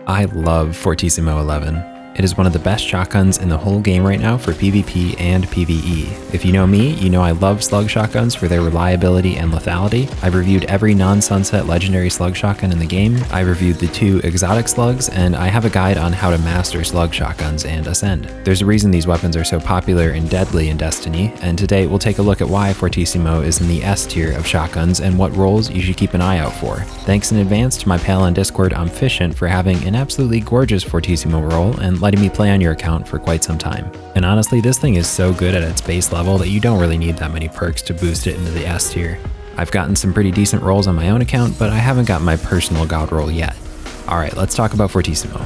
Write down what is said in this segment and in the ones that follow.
I love FORTISSIMO-11. It is one of the best shotguns in the whole game right now for PvP and PvE. If you know me, you know I love slug shotguns for their reliability and lethality. I've reviewed every non-sunset legendary slug shotgun in the game. I reviewed the 2 exotic slugs, and I have a guide on how to master slug shotguns and ascend. There's a reason these weapons are so popular and deadly in Destiny, and today we'll take a look at why Fortissimo is in the S tier of shotguns and what roles you should keep an eye out for. Thanks in advance to my pal on Discord Omfiscient for having an absolutely gorgeous Fortissimo role and letting me play on your account for quite some time. And honestly, this thing is so good at its base level that you don't really need that many perks to boost it into the S tier. I've gotten some pretty decent rolls on my own account, but I haven't gotten my personal god roll yet. Alright, let's talk about Fortissimo.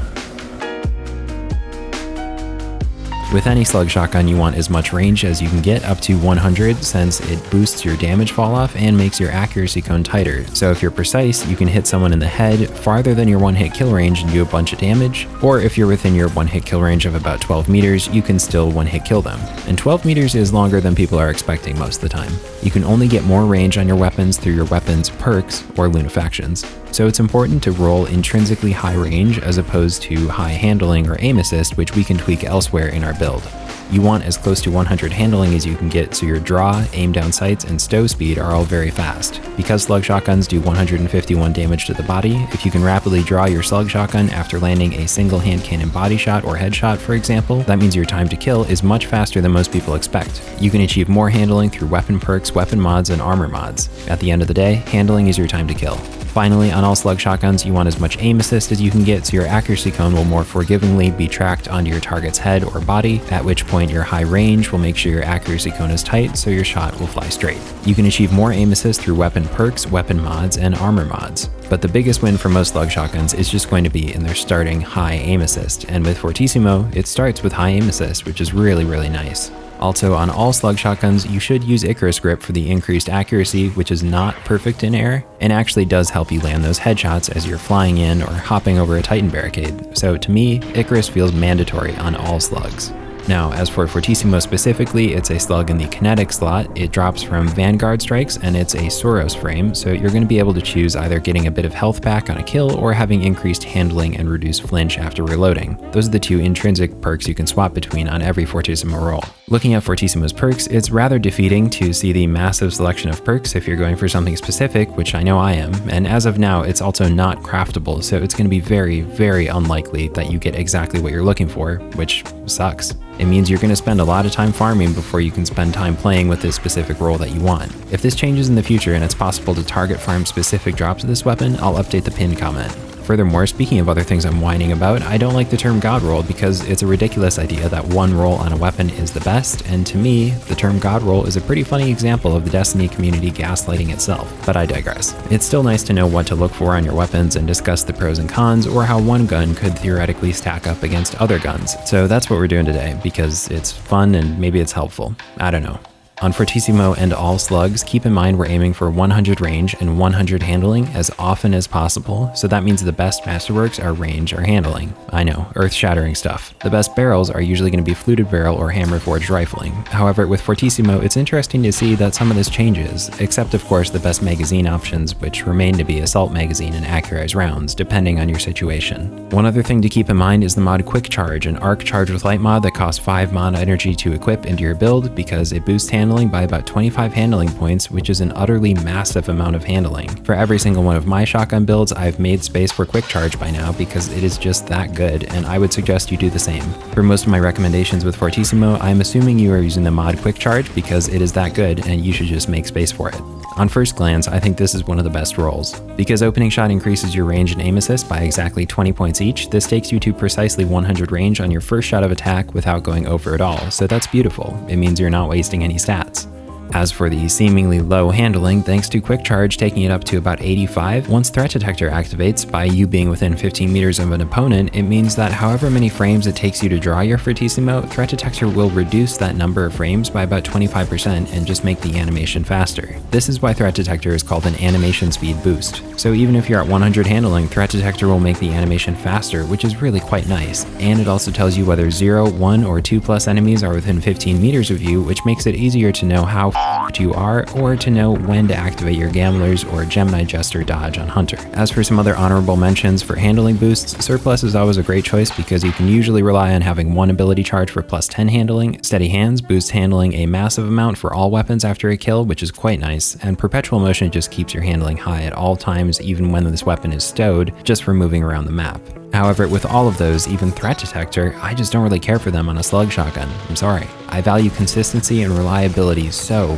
With any slug shotgun, you want as much range as you can get, up to 100, since it boosts your damage fall off and makes your accuracy cone tighter. So if you're precise, you can hit someone in the head farther than your one-hit kill range and do a bunch of damage, or if you're within your one-hit kill range of about 12 meters, you can still one-hit kill them. And 12 meters is longer than people are expecting most of the time. You can only get more range on your weapons through your weapons' perks or lunefactions. So it's important to roll intrinsically high range as opposed to high handling or aim assist, which we can tweak elsewhere in our build. You want as close to 100 handling as you can get, so your draw, aim down sights, and stow speed are all very fast. Because slug shotguns do 151 damage to the body, if you can rapidly draw your slug shotgun after landing a single hand cannon body shot or headshot, for example, that means your time to kill is much faster than most people expect. You can achieve more handling through weapon perks, weapon mods, and armor mods. At the end of the day, handling is your time to kill. Finally, on all slug shotguns, you want as much aim assist as you can get, so your accuracy cone will more forgivingly be tracked onto your target's head or body, at which point your high range will make sure your accuracy cone is tight, so your shot will fly straight. You can achieve more aim assist through weapon perks, weapon mods, and armor mods. But the biggest win for most slug shotguns is just going to be in their starting high aim assist, and with Fortissimo, it starts with high aim assist, which is really nice. Also, on all slug shotguns, you should use Icarus grip for the increased accuracy, which is not perfect in air, and actually does help you land those headshots as you're flying in or hopping over a Titan barricade. So to me, Icarus feels mandatory on all slugs. Now, as for Fortissimo specifically, it's a slug in the kinetic slot. It drops from Vanguard strikes, and it's a Soros frame, so you're going to be able to choose either getting a bit of health back on a kill or having increased handling and reduced flinch after reloading. Those are the 2 intrinsic perks you can swap between on every Fortissimo roll. Looking at Fortissimo's perks, it's rather defeating to see the massive selection of perks if you're going for something specific, which I know I am, and as of now, it's also not craftable, so it's going to be very unlikely that you get exactly what you're looking for, which sucks. It means you're going to spend a lot of time farming before you can spend time playing with this specific role that you want. If this changes in the future and it's possible to target farm specific drops of this weapon, I'll update the pinned comment. Furthermore, speaking of other things I'm whining about, I don't like the term god roll because it's a ridiculous idea that one roll on a weapon is the best, and to me, the term god roll is a pretty funny example of the Destiny community gaslighting itself, but I digress. It's still nice to know what to look for on your weapons and discuss the pros and cons, or how one gun could theoretically stack up against other guns. So that's what we're doing today, because it's fun and maybe it's helpful. I don't know. On Fortissimo and all slugs, keep in mind we're aiming for 100 range and 100 handling as often as possible, so that means the best masterworks are range or handling. I know, earth-shattering stuff. The best barrels are usually going to be fluted barrel or hammer-forged rifling. However, with Fortissimo, it's interesting to see that some of this changes, except of course the best magazine options, which remain to be assault magazine and accurized rounds, depending on your situation. One other thing to keep in mind is the mod Quick Charge, an arc charge with light mod that costs 5 mana energy to equip into your build because it boosts handling by about 25 handling points, which is an utterly massive amount of handling. For every single one of my shotgun builds, I've made space for Quick Charge by now because it is just that good, and I would suggest you do the same. For most of my recommendations with Fortissimo, I'm assuming you are using the mod Quick Charge because it is that good and you should just make space for it. On first glance, I think this is one of the best rolls. Because opening shot increases your range and aim assist by exactly 20 points each, this takes you to precisely 100 range on your first shot of attack without going over at all, so that's beautiful. It means you're not wasting any stats. As for the seemingly low handling, thanks to Quick Charge taking it up to about 85, once Threat Detector activates, by you being within 15 meters of an opponent, it means that however many frames it takes you to draw your Fortissimo, Threat Detector will reduce that number of frames by about 25% and just make the animation faster. This is why Threat Detector is called an animation speed boost. So even if you're at 100 handling, Threat Detector will make the animation faster, which is really quite nice. And it also tells you whether 0, 1, or 2+ enemies are within 15 meters of you, which makes it easier to know how you are, or to know when to activate your Gamblers or Gemini Jester dodge on Hunter. As for some other honorable mentions for handling boosts, Surplus is always a great choice because you can usually rely on having one ability charge for plus 10 handling. Steady Hands boosts handling a massive amount for all weapons after a kill, which is quite nice, and Perpetual Motion just keeps your handling high at all times even when this weapon is stowed, just for moving around the map. However, with all of those, even Threat Detector, I just don't really care for them on a slug shotgun. I'm sorry. I value consistency and reliability so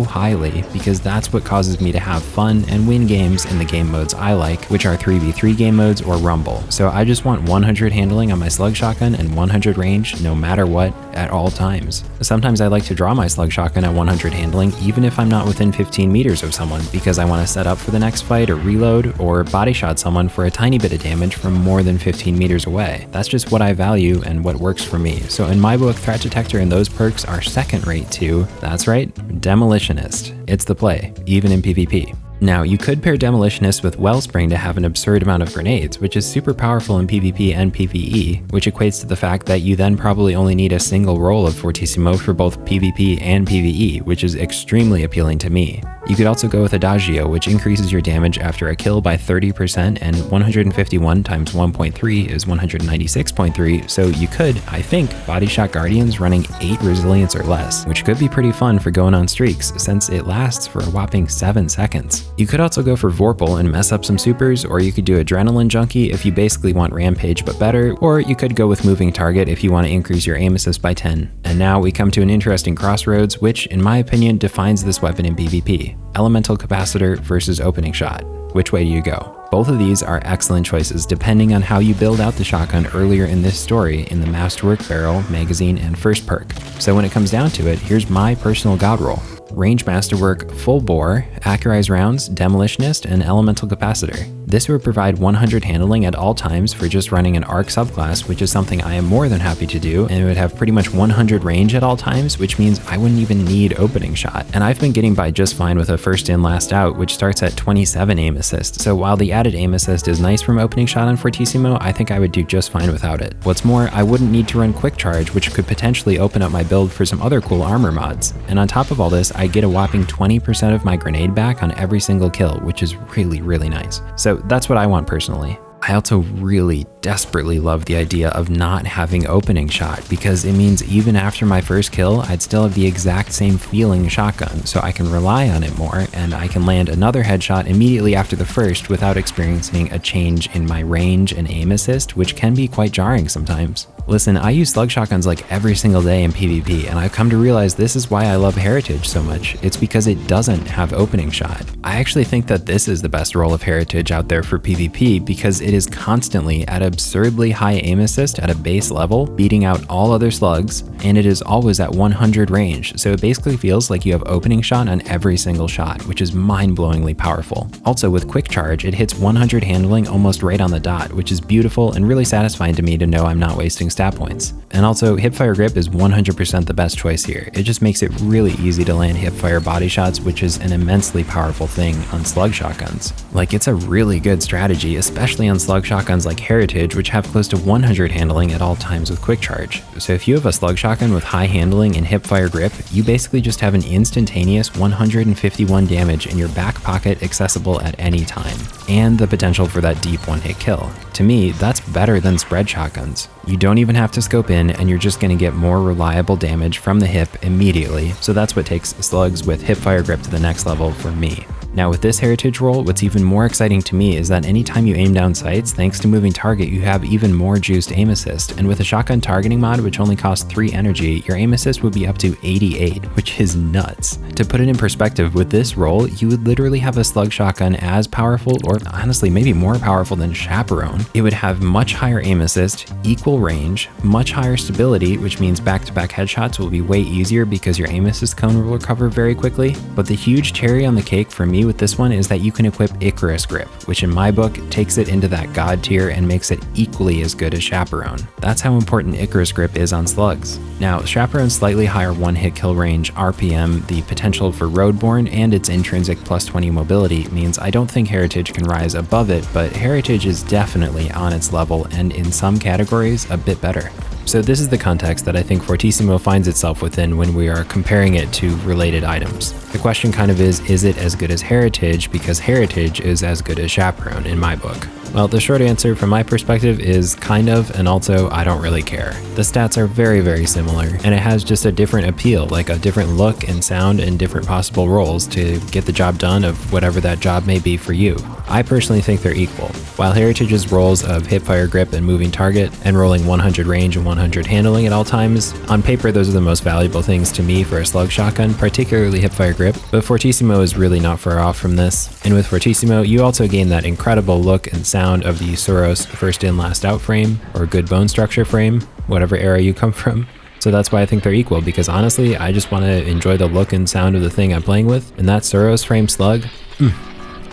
highly because that's what causes me to have fun and win games in the game modes I like, which are 3v3 game modes or Rumble. So I just want 100 handling on my slug shotgun and 100 range no matter what at all times. Sometimes I like to draw my slug shotgun at 100 handling even if I'm not within 15 meters of someone because I want to set up for the next fight or reload or body shot someone for a tiny bit of damage from more than 15 meters away. That's just what I value and what works for me. So in my book, Threat Detector and those perks are second rate to, that's right, Demolitionist. It's the play, even in PvP. Now, you could pair Demolitionist with Wellspring to have an absurd amount of grenades, which is super powerful in PvP and PvE, which equates to the fact that you then probably only need a single roll of Fortissimo for both PvP and PvE, which is extremely appealing to me. You could also go with Adagio, which increases your damage after a kill by 30%, and 151 times 1.3 is 196.3, so you could, I think, body shot Guardians running 8 resilience or less, which could be pretty fun for going on streaks, since it lasts for a whopping 7 seconds. You could also go for Vorpal and mess up some supers, or you could do Adrenaline Junkie if you basically want Rampage but better, or you could go with Moving Target if you want to increase your aim assist by 10. And now we come to an interesting crossroads, which, in my opinion, defines this weapon in PvP. Elemental Capacitor versus Opening Shot. Which way do you go? Both of these are excellent choices depending on how you build out the shotgun earlier in this story in the Masterwork Barrel, Magazine, and First perk. So when it comes down to it, here's my personal god roll. Range Masterwork, Full Bore, Accurized Rounds, Demolitionist, and Elemental Capacitor. This would provide 100 handling at all times for just running an arc subclass, which is something I am more than happy to do, and it would have pretty much 100 range at all times, which means I wouldn't even need Opening Shot. And I've been getting by just fine with a first in, last out, which starts at 27 aim assist. So while the added aim assist is nice from Opening Shot on Fortissimo, I think I would do just fine without it. What's more, I wouldn't need to run Quick Charge, which could potentially open up my build for some other cool armor mods. And on top of all this, I get a whopping 20% of my grenade back on every single kill, which is really nice. So that's what I want personally. I also really desperately love the idea of not having Opening Shot because it means even after my first kill, I'd still have the exact same feeling shotgun, so I can rely on it more and I can land another headshot immediately after the first without experiencing a change in my range and aim assist, which can be quite jarring sometimes. Listen, I use slug shotguns like every single day in PvP, and I've come to realize this is why I love Heritage so much. It's because it doesn't have Opening Shot. I actually think that this is the best roll of Heritage out there for PvP because it is constantly at absurdly high aim assist at a base level, beating out all other slugs, and it is always at 100 range, so it basically feels like you have Opening Shot on every single shot, which is mind-blowingly powerful. Also, with Quick Charge, it hits 100 handling almost right on the dot, which is beautiful and really satisfying to me to know I'm not wasting stat points. And also, Hipfire Grip is 100% the best choice here. It just makes it really easy to land hipfire body shots, which is an immensely powerful thing on slug shotguns. Like, it's a really good strategy, especially on slug shotguns like Heritage, which have close to 100 handling at all times with Quick Charge. So if you have a slug shotgun with high handling and hipfire grip, you basically just have an instantaneous 151 damage in your back pocket accessible at any time, and the potential for that deep one-hit kill. To me, that's better than spread shotguns. You don't even have to scope in, and you're just going to get more reliable damage from the hip immediately, so that's what takes slugs with hipfire grip to the next level for me. Now with this Heritage roll, what's even more exciting to me is that anytime you aim down sights, thanks to Moving Target, you have even more juiced aim assist, and with a shotgun targeting mod which only costs 3 energy, your aim assist would be up to 88, which is nuts. To put it in perspective, with this roll, you would literally have a slug shotgun as powerful, or honestly maybe more powerful than Chaperone. It would have much higher aim assist, equal range, much higher stability, which means back-to-back headshots will be way easier because your aim assist cone will recover very quickly, but the huge cherry on the cake for me with this one is that you can equip Icarus Grip, which in my book takes it into that god tier and makes it equally as good as Chaperone. That's how important Icarus Grip is on slugs. Now, Chaperone's slightly higher one-hit kill range, RPM, the potential for Roadborne, and its intrinsic plus 20 mobility means I don't think Heritage can rise above it, but Heritage is definitely on its level and in some categories a bit better. So this is the context that I think Fortissimo finds itself within when we are comparing it to related items. The question kind of is it as good as Heritage? Because Heritage is as good as Chaperone in my book. Well, the short answer from my perspective is kind of, and also I don't really care. The stats are very, very similar, and it has just a different appeal, like a different look and sound and different possible roles to get the job done of whatever that job may be for you. I personally think they're equal. While Heritage's roles of hipfire grip and moving target, and rolling 100 range and 100 handling at all times, on paper those are the most valuable things to me for a slug shotgun, particularly hipfire grip, but Fortissimo is really not far off from this. And with Fortissimo, you also gain that incredible look and sound of the Suros first in last out frame, or good bone structure frame, whatever era you come from. So that's why I think they're equal, because honestly, I just want to enjoy the look and sound of the thing I'm playing with, and that Suros frame slug,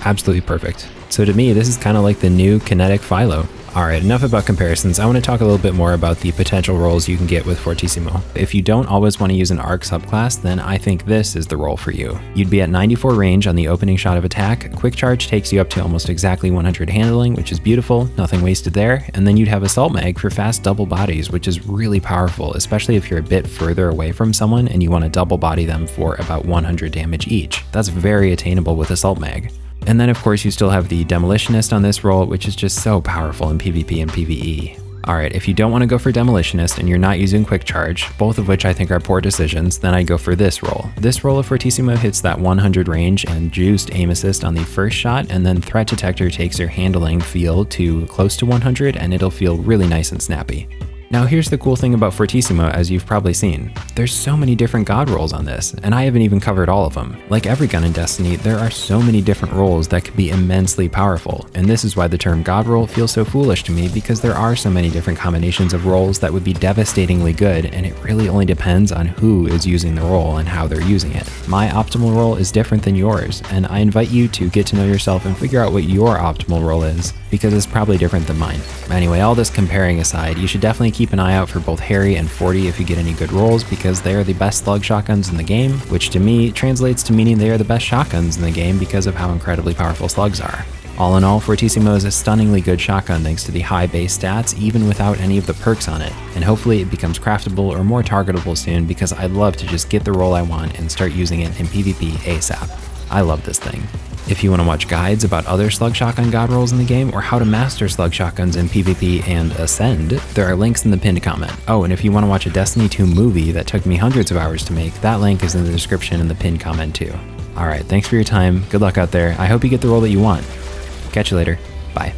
absolutely perfect. So to me, this is kind of like the new kinetic Philo. Alright, enough about comparisons. I want to talk a little bit more about the potential roles you can get with Fortissimo. If you don't always want to use an arc subclass, then I think this is the role for you. You'd be at 94 range on the opening shot of attack, quick charge takes you up to almost exactly 100 handling, which is beautiful, nothing wasted there, and then you'd have assault mag for fast double bodies, which is really powerful, especially if you're a bit further away from someone and you want to double body them for about 100 damage each. That's very attainable with assault mag. And then of course you still have the Demolitionist on this role, which is just so powerful in PvP and PvE. Alright, if you don't want to go for Demolitionist and you're not using Quick Charge, both of which I think are poor decisions, then I go for this role. This role of Fortissimo hits that 100 range and juiced aim assist on the first shot, and then Threat Detector takes your handling feel to close to 100 and it'll feel really nice and snappy. Now here's the cool thing about Fortissimo, as you've probably seen. There's so many different god roles on this, and I haven't even covered all of them. Like every gun in Destiny, there are so many different roles that can be immensely powerful, and this is why the term god role feels so foolish to me, because there are so many different combinations of roles that would be devastatingly good, and it really only depends on who is using the role and how they're using it. My optimal role is different than yours, and I invite you to get to know yourself and figure out what your optimal role is, because it's probably different than mine. Anyway, all this comparing aside, you should definitely keep an eye out for both Harry and Forty if you get any good rolls, because they are the best slug shotguns in the game, which to me translates to meaning they are the best shotguns in the game because of how incredibly powerful slugs are. All in all, Fortissimo is a stunningly good shotgun thanks to the high base stats, even without any of the perks on it, and hopefully it becomes craftable or more targetable soon, because I'd love to just get the roll I want and start using it in PvP ASAP. I love this thing. If you want to watch guides about other slug shotgun god rolls in the game, or how to master slug shotguns in PvP and Ascend, there are links in the pinned comment. Oh, and if you want to watch a Destiny 2 movie that took me hundreds of hours to make, that link is in the description in the pinned comment too. Alright, thanks for your time, good luck out there, I hope you get the roll that you want. Catch you later, bye.